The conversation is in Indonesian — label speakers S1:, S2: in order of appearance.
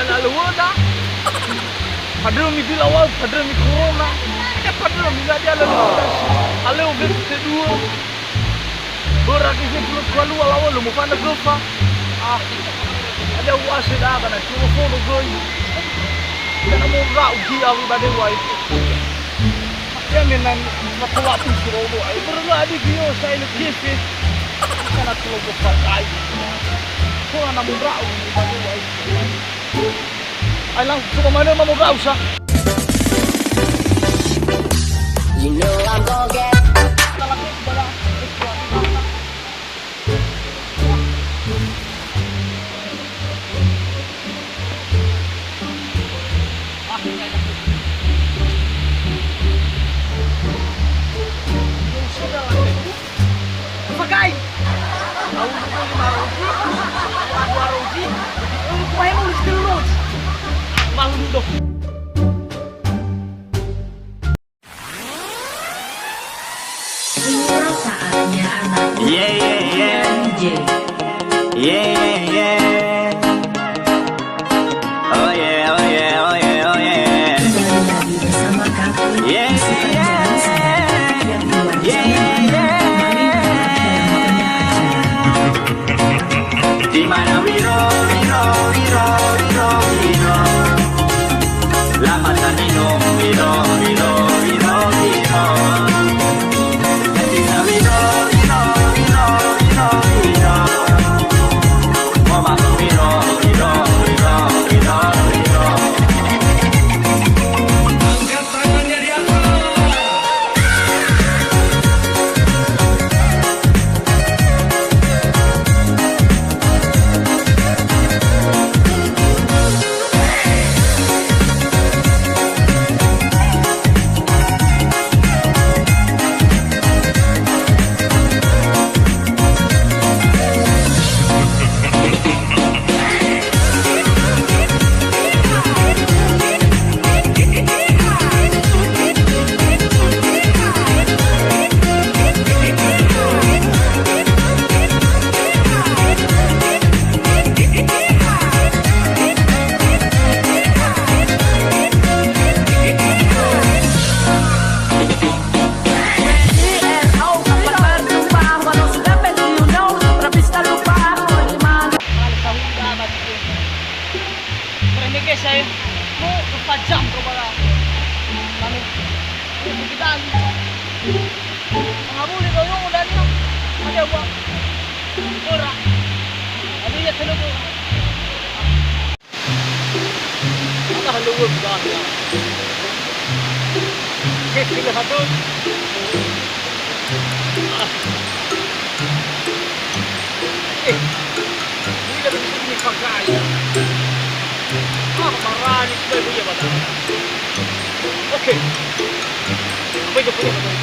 S1: lalu ada. Padahal mi dilawal, padahal mi corona. Padahal mi nggak jalan. Halo kedua. Berarti saya belum keluar awal lu mau pandang gefa. Ada wasit apa nak cuma phone goi. Jangan mau rau dia pada wai. Dia memang masalah pun suruh wai. Berlalu ada dia saya lu kefe. Karena kalau gefa kai. Kau nak mau rau pada wai. Ayo coba mana mau rau sah.
S2: You know I'm gonna get.
S3: Inilah saatnya anak DJ.
S4: Oh yeah, oh yeah, oh yeah, oh yeah.
S3: Kembali lagi bersama kami.
S4: Yeah, di mana wiro, lama tanino, wiro. Ketika wiro, mama wiro. Angkat tangannya di atas.
S1: Saya mau 4 jam ke bawah. Kami kita mengabuli kalau udah ni ada apa? Orang ada ya telugu. Ada haluan dah. Kita satu. Ini dah begini pakai. Marani sudah punya badan. Oke. Apa itu punya badan?